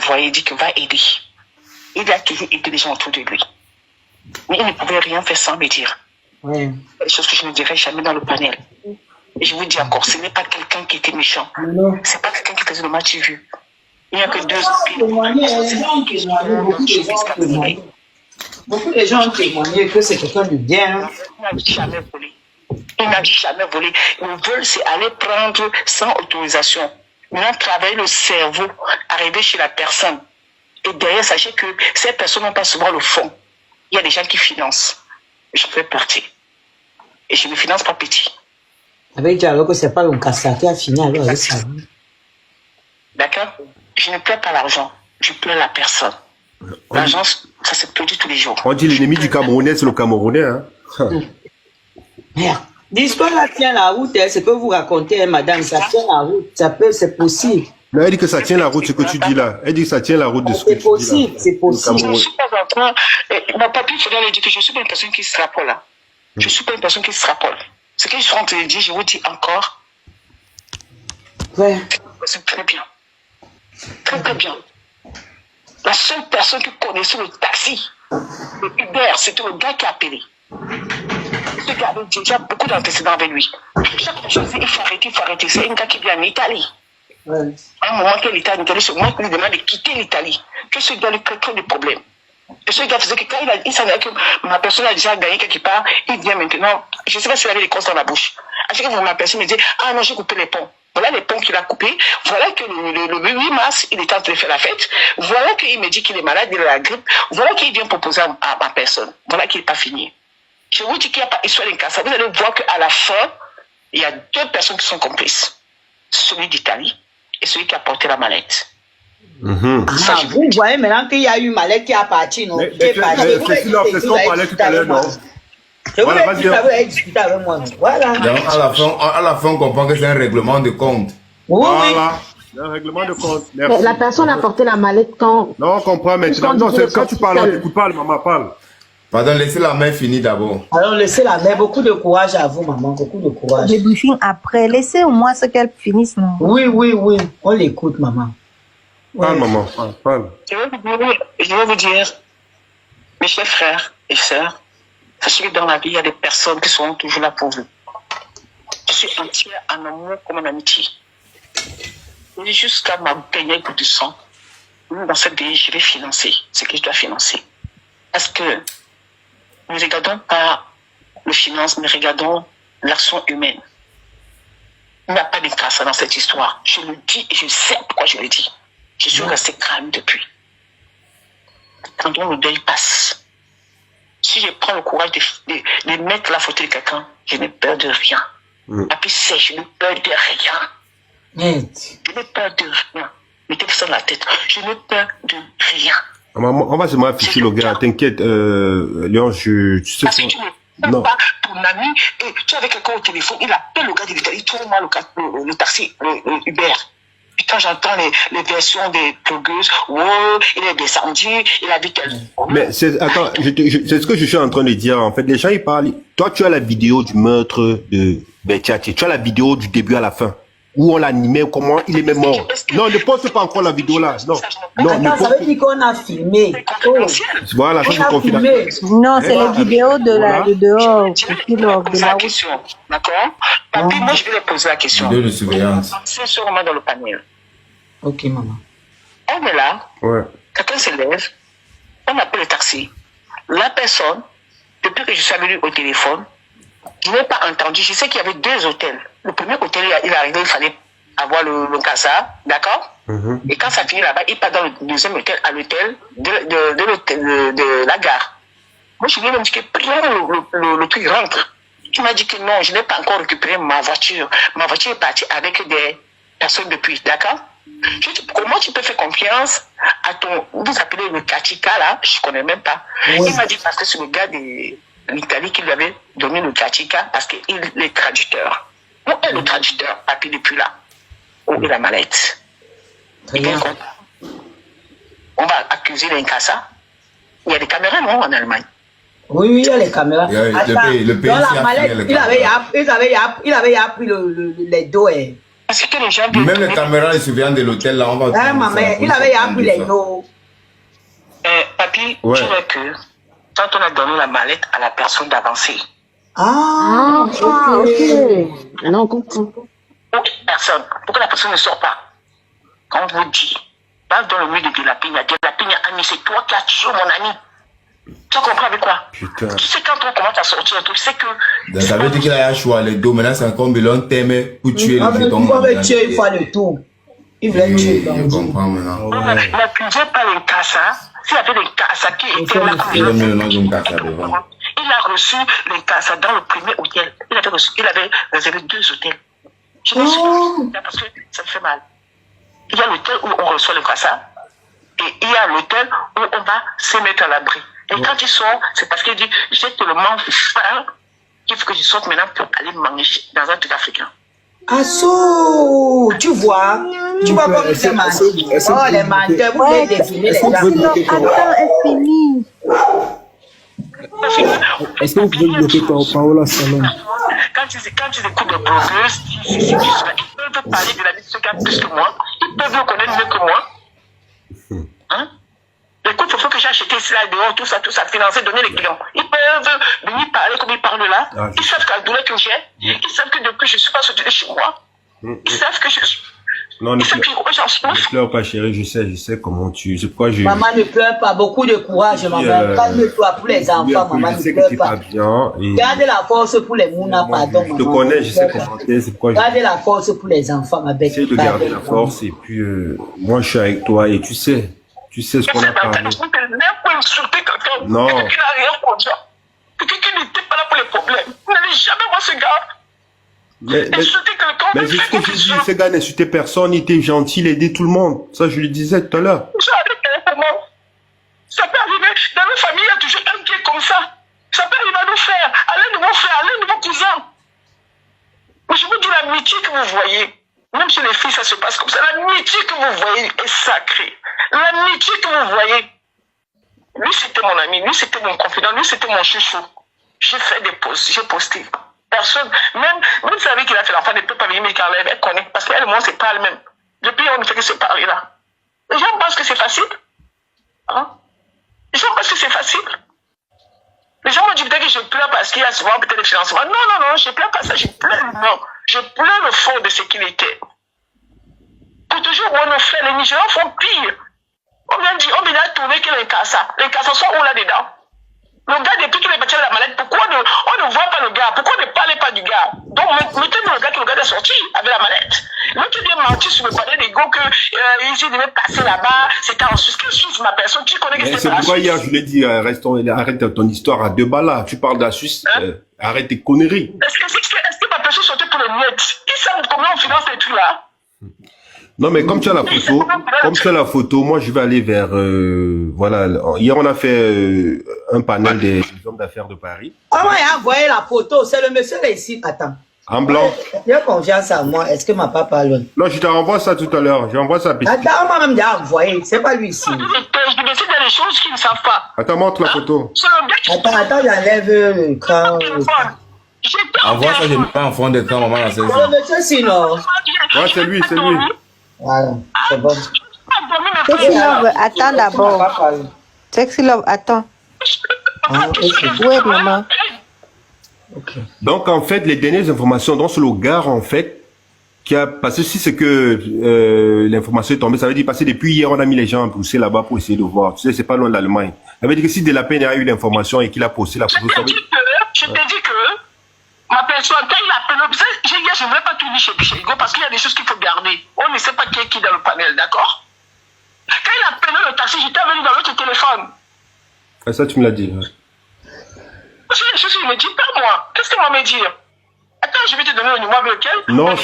envoyé, il dit qu'il va aider. Il a toujours aidé les gens autour de lui. Mais il ne pouvait rien faire sans me dire. Ouais. Des choses que je ne dirais jamais dans le panel. Et je vous dis encore, ce n'est pas quelqu'un qui était méchant. C'est pas quelqu'un qui faisait le match vu. Il n'y a que deux Beaucoup de gens ont témoigné que c'est quelqu'un de bien. Il n'a jamais volé. Il n'a jamais volé. Le vol, c'est aller prendre sans autorisation. Maintenant, travailler le cerveau, arriver chez la personne. Et derrière, sachez que ces personnes n'ont pas souvent le fond. Il y a des gens qui financent. Je fais partie. Et je ne finance pas petit. Avec Diallo, que ce n'est pas le Kassa qui a fini alors avec ça. D'accord? Je ne pleure pas l'argent. Je pleure la personne. L'argent, ça se produit tous les jours. On dit l'ennemi du Camerounais, c'est le Camerounais. Hein? Merde. L'histoire là tient la route, hein, c'est que vous racontez, hein, madame, ça tient la route, c'est possible. Non, elle dit que ça tient la route, ce que tu dis là. Elle dit que ça tient la route de ce que tu dis là. C'est possible. Je ne suis pas en train... Mon papier, il faudrait lui dire que je ne suis pas une personne qui se rappelle là. Je ne suis pas une personne qui se rappelle. Ce que je suis en train de dire, je vous dis encore. Ouais. C'est très bien. Très, très bien. La seule personne qui connaissait le taxi, le Uber, c'était le gars qui a appelé. Ce gars avait déjà beaucoup d'antécédents avec lui. Chaque chose, il faut arrêter. C'est un gars qui vient en Italie. Ouais. À un moment que l'Italie, c'est moi qui lui demande de quitter l'Italie. Que ce gars lui crée des problèmes. Et ce gars faisait que quand il savait que ma personne a déjà gagné quelque part, il vient maintenant. Je ne sais pas s'il avait des cosses dans la bouche. À chaque fois que ma personne me dit, ah non, j'ai coupé les ponts. Voilà les ponts qu'il a coupés. Voilà que le 8 mars, il est en train de faire la fête. Voilà qu'il me dit qu'il est malade, il a la grippe. Voilà qu'il vient proposer à ma personne. Voilà qu'il n'est pas fini. Je vous dis qu'il n'y a pas histoire d'incassable. Vous allez voir qu'à la fin, il y a deux personnes qui sont complices. Celui d'Italie et celui qui a porté la mallette. Vous voyez maintenant qu'il y a eu mallette qui a parti, non? C'est ce qu'on parlait tout à l'heure, non? Je voulais que vous avez discuté avec moi. Voilà. Donc, à la fin, on comprend que c'est un règlement de compte. Oui, voilà. Un règlement de compte. Merci. Mais la personne a porté la mallette quand... Non, on comprend maintenant. Non, c'est quand tu parles, tu parles, maman parle. Pardon, laissez la main finir d'abord. Alors, laissez la main. Beaucoup de courage à vous, maman. Beaucoup de courage. Des briefings après. Laissez au moins ce qu'elle finisse, non? Oui. On l'écoute, maman. Parle, maman. Parle. Je vais vous dire, mes chers frères et sœurs, sachez que dans la vie, il y a des personnes qui seront toujours là pour vous. Je suis entière en amour comme en amitié. Et jusqu'à ma dernière goutte de sang, dans cette vie, je vais financer ce que je dois financer. Parce que nous ne regardons pas le finance, mais regardons l'action humaine. Il n'y a pas de casse dans cette histoire. Je le dis et je sais pourquoi je le dis. Je suis resté calme depuis. Quand le deuil passe, si je prends le courage de mettre la photo de quelqu'un, je n'ai peur de rien. La plus sèche, je n'ai peur de rien. Je n'ai peur de rien. Mettez ça dans la tête. Je n'ai peur de rien. On va se afficher le gars, t'inquiète, Léon, tu sais parce que tu ne peux pas ton ami, et tu es avec quelqu'un au téléphone, il appelle le gars de l'Italie, il trouve moi le taxi, le Uber. Et quand j'entends les versions des blogueuses, il est descendu, il a vu tel. Mais attends, c'est ce que je suis en train de dire. En fait, les gens ils parlent. Toi, tu as la vidéo du meurtre de Bettiati. Tu as la vidéo du début à la fin. Où on l'animait, comment il est même mort. Non, ne poste pas encore la vidéo là. Non, attends, ça veut dire qu'on a filmé. Voilà, ça je confirme. Non, c'est les vidéos de dehors. De la question, d'accord? Papi, moi je vais lui poser la question. Vidéo de surveillance. C'est sûrement dans le panel. Ok, maman. On est là. Ouais. Quelqu'un se lève. On appelle le taxi. La personne, depuis que je suis venu au téléphone, je n'ai pas entendu. Je sais qu'il y avait deux hôtels. Le premier hôtel, il est arrivé, il fallait avoir le casa, d'accord? Et quand ça finit là-bas, il part dans le deuxième hôtel, à l'hôtel de la gare. Moi, je lui ai même dit que le truc rentre. Il m'a dit que non, je n'ai pas encore récupéré ma voiture. Ma voiture est partie avec des personnes depuis, d'accord? Je dis, comment tu peux faire confiance à ton... Vous appelez le Kachika, là, je ne connais même pas. Oui. Il m'a dit parce que c'est le gars de l'Italie qui lui avait donné le Kachika parce qu'il est traducteur. Où est le traducteur, papi, depuis là? Où est la mallette? On va accuser l'incassa. Il y a des caméras, non, en Allemagne? Oui, il y a les caméras. Le pays dans la mallette, il avait appris les dos. Parce que les gens... Même les caméras de surveillance de l'hôtel, là, on va... Ah, maman, il avait appris les noms. Papi, Ouais. tu vois que quand on a donné la mallette à la personne d'avancer, Ah, ok. Non, on comprend. autre personne, pour que la personne ne sorte pas, quand on vous dit, va dans le milieu de la Pina, ami, c'est toi qui as tué mon ami. Tu comprends avec quoi? Putain. Tu sais, quand on commence à sortir un truc, c'est que... Donc, ça veut dire qu'il a choisi les deux. Maintenant, c'est encore Bilon t'aime pour tuer Ah, le mais jeton. il voulait tuer une fois le tour. Il voulait tuer. Je comprends maintenant. N'accusez pas les Kassa. S'il y avait des Kassa qui étaient là, Il a mis le nom d'une Kassa devant. il a reçu les Kassa dans le premier hôtel. Il avait réservé 2 hôtels. Je me suis dit, parce que ça me fait mal. Il y a l'hôtel où on reçoit les Kassa et il y a l'hôtel où on va se mettre à l'abri. Et quand ils sortent, c'est parce qu'il dit, j'ai tellement faim qu'il faut que je sorte maintenant pour aller manger dans un truc africain. Ah, so, tu vois comme c'est menteur. Oh, les menteurs, vous pouvez définir les gens. Attends, elle finit. Est-ce que vous pouvez bloquer Paola Salon? Quand ils écoutent des blogueuses, ils peuvent parler de la vie de ce gars plus que moi. Ils peuvent le connaître mieux que moi. Hein? Écoute, il faut que j'ai acheté cela dehors, tout ça, financer, donner les clients. Ils peuvent venir parler comme ils parlent là. Ah, Ils savent la douleur que j'ai. Ils savent que depuis je ne suis pas sorti de chez moi. Ils savent que je suis. Non, ne Ils savent que j'en ne souffre. pleure pas, chérie. Je sais comment tu... C'est pourquoi je... Maman ne pleure pas, beaucoup de courage, maman. Calme-toi pour les enfants, maman je ne sais que pleure tu pas. pas bien. Et... Garde la force pour les mouna, pardon, Je te maman. connais, je sais comment t'es. C'est pourquoi je... Garde la force pour les enfants, ma bête. J'essaie de garder la force et puis moi je suis avec toi et tu sais ce qu'on a parlé. Même pour insulter quelqu'un, Non. quelqu'un qui n'a rien pour dire. Quelqu'un qui n'était pas là pour les problèmes. Vous n'allez jamais voir ce gars. Mais Insulter quelqu'un, c'est ce que je dis, ce gars n'insultait personne, il était gentil, il aidait tout le monde. Ça je lui disais tout à l'heure. Ça peut arriver. Dans nos familles, il y a toujours un qui est comme ça. Ça peut arriver à nos frères, à l'un de vos frères, à l'un de vos cousins. Mais je vous dis, l'amitié que vous voyez, même chez les filles, ça se passe comme ça. L'amitié que vous voyez est sacrée. L'amitié que vous voyez, lui c'était mon ami, lui c'était mon confident, lui c'était mon chouchou. J'ai fait des posts, j'ai posté. Personne, même vous savez qu'il a fait l'enfant, ne peut pas venir me parler, elle connaît, parce qu'elle et moi, c'est pas le même. Depuis, on ne fait que se parler là. Les gens pensent que c'est facile. Hein? Les gens pensent que c'est facile. Les gens m'ont dit peut-être que je pleure parce qu'il y a souvent peut-être des financements. Non, je pleure pas ça, je pleure non. Je pleure le fond de ce qu'il était. Pour toujours où nos frères, les Nigérians font pire. On vient de trouver que les Kassa sont où là-dedans? Le gars, depuis qu'il est parti à la maladie, pourquoi on ne voit pas le gars? Pourquoi on ne parle pas du gars? Donc, mettez-nous le gars que le gars est sorti avec la mallette. L'autre vient mentir sur le palais des gars qu'il devait passer là-bas, c'était en Suisse. Quelle Suisse, ma personne? Tu connais que Mais c'est c'est pas la pourquoi Suisse? hier je lui ai dit arrête ton histoire à 2 balles là. Tu parles de la Suisse, arrête tes conneries. Est-ce que ma personne sortait pour le miettes? Ils savent combien on finance les trucs là? Non mais comme tu as la photo, moi je vais aller vers voilà. Hier on a fait un panel des hommes d'affaires de Paris. Ah, moi, j'ai envoyé la photo, c'est le monsieur là ici. Attends. En blanc. Il a confiance en moi. Est-ce que ma papa parle? Non, je te renvoie ça tout à l'heure. J'envoie ça. Attends, moi même déjà envoyé. C'est pas lui ici. Je décide dans les choses qu'ils ne savent pas. Attends, montre la photo. C'est le gars qui Attends, j'enlève le crâne. Envoie ça, je mets pas en fond d'écran, maman, là, c'est Le ça. monsieur sinon. Ouais, c'est lui. Voilà, c'est bon. Sexy Love, attends d'abord. Papa parle. Sexy Love, attends. Ah, ok. Oui, maman. Ok. Donc, en fait, les dernières informations, donc, sur le gars, en fait, qui a passé, si c'est que l'information est tombée, ça veut dire, parce que depuis hier, on a mis les gens à pousser là-bas pour essayer de voir. Tu sais, c'est pas loin de l'Allemagne. Ça veut dire que si Delapenne a eu l'information et qu'il a posté la photo, ça veut dire... Je t'ai dit que ma personne, quand il appelle, je ne voulais pas tout dire chez Hugo parce qu'il y a des choses qu'il faut garder. On ne sait pas qui est qui dans le panel, d'accord? Quand il appelé le taxi, j'étais venu dans l'autre téléphone. Ah, ça, tu me l'as dit. Ouais. Je me dis, pas moi. Qu'est-ce que moi me dire? Attends, je vais te donner le numéro avec lequel. Non,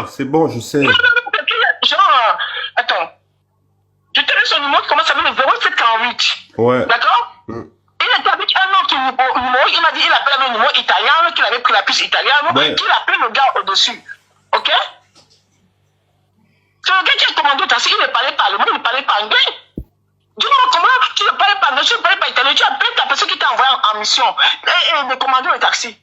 c'est bon, je sais. Non, genre, attends. Je te laisse son numéro qui commence avec le 0748. Ouais. D'accord? Il était avec un autre numéro, il m'a dit qu'il appelle un numéro italien, qu'il avait pris la puce italienne, Ouais. qu'il appelle le gars au-dessus. Ok? C'est le gars qui a commandé au taxi, il ne parlait pas allemand, il ne parlait pas anglais. Dis-moi comment tu ne parlais pas anglais, tu ne parlais pas italien, tu appelles ta personne qui t'a envoyé en mission et de commander le taxi.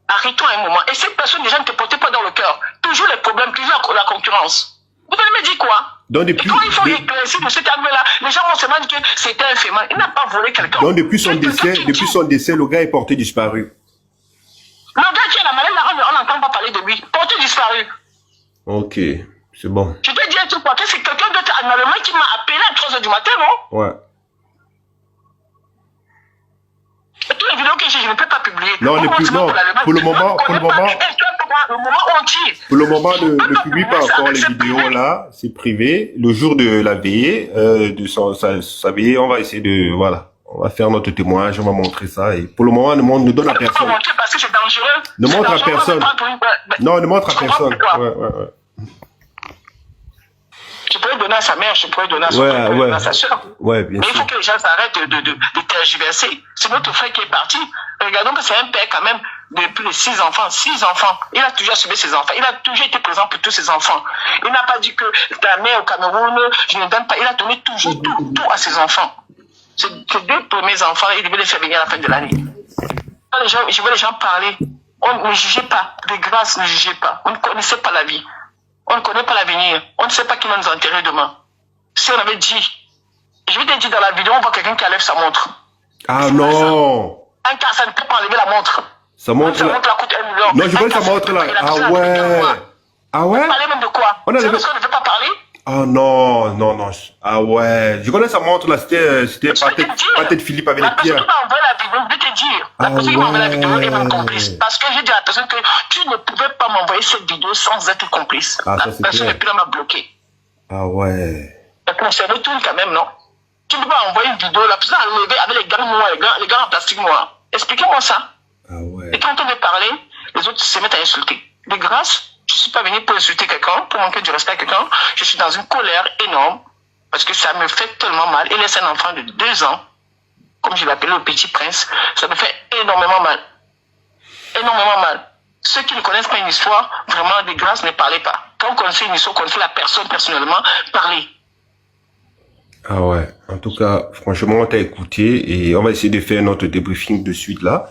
Arrêtons un moment. Et cette personne, déjà, ne te portait pas dans le cœur. Toujours les problèmes, toujours la concurrence. Vous allez me dire quoi? Donc depuis, et quand il faut éclaircir de cet angle-là, les gens vont se demander que c'était un fémin. Il n'a pas volé quelqu'un. donc depuis son décès, le gars est porté disparu. Le gars qui a la maladie, on n'entend pas parler de lui. Porté disparu. Ok, c'est bon. Je te dis un truc, quoi, que c'est quelqu'un d'autre en Allemagne qui m'a appelé à 3h du matin, non? Ouais. Et toutes les vidéos que j'ai, je ne peux pas publier. Non, pour le moment, ne publie pas encore les vidéos là, c'est privé. Le jour de la veillée, de sa veillée, on va essayer de, voilà, on va faire notre témoignage, on va montrer ça. Et pour le moment, ne donne à personne. Parce que c'est dangereux. Ne montre à personne. Non, ne montre à personne. Ouais. Je pourrais donner à sa mère, je pourrais donner à son père, donner à sa soeur. Ouais, bien mais sûr. il faut que les gens s'arrêtent de tergiverser. C'est notre frère qui est parti. Regardons que c'est un père quand même de plus de 6 enfants. 6 enfants. Il a toujours suivi ses enfants. Il a toujours été présent pour tous ses enfants. Il n'a pas dit que ta mère au Cameroun, je ne donne pas. Il a donné toujours tout à ses enfants. Ces 2 premiers enfants, il devait les faire venir à la fin de l'année. Je veux les gens parler. On ne jugeait pas. De grâce, ne jugez pas. On ne connaissait pas la vie. On ne connaît pas l'avenir. On ne sait pas qui va nous enterrer demain. Si on avait dit, je vais te dire dans la vidéo, on voit quelqu'un qui enlève sa montre. Ah non! Un cas, ça ne peut pas enlever la montre. Sa montre là. Coûte 1 million. Non, je vois sa montre là. Ah ouais! Ah ouais? On parlait même de quoi? On a parce qu'on ne veut pas parler? Oh non. Ah ouais. Je connais sa montre là, c'était peut-être Philippe avec les pierres. La personne qui m'a envoyé la vidéo, je vais te dire. La personne qui m'a envoyé la vidéo est mon complice. Parce que j'ai dit à la personne que tu ne pouvais pas m'envoyer cette vidéo sans être complice. Ah, la personne n'est plus là, m'a bloqué. Ah ouais. Ça concerne tout quand même, non? Tu ne peux pas envoyer une vidéo, la personne a levé avec les gants noirs, les gants en plastique noir. Expliquez-moi ça. Ah ouais. Et quand on veut parler, les autres se mettent à insulter. De grâce, je ne suis pas venu pour insulter quelqu'un, pour manquer du respect à quelqu'un. Je suis dans une colère énorme parce que ça me fait tellement mal. Il laisse un enfant de 2 ans, comme je l'appelle le petit prince. Ça me fait énormément mal. Énormément mal. Ceux qui ne connaissent pas une histoire, vraiment, de grâce, ne parlez pas. Quand vous connaissez une histoire, connaissez la personne personnellement, parlez. Ah ouais. En tout cas, franchement, on t'a écouté et on va essayer de faire notre débriefing de suite là.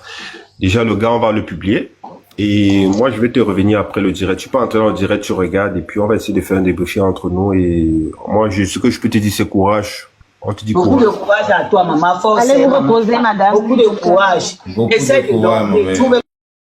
Déjà, le gars, on va le publier. Et moi, je vais te revenir après le direct. Tu peux entrer dans le direct, tu regardes, et puis on va essayer de faire un débriefing entre nous. Et moi, ce que je peux te dire, c'est courage. On te dit beaucoup de courage à toi, maman. Force. Allez vous reposer, madame. Beaucoup de courage. Beaucoup de courage, maman.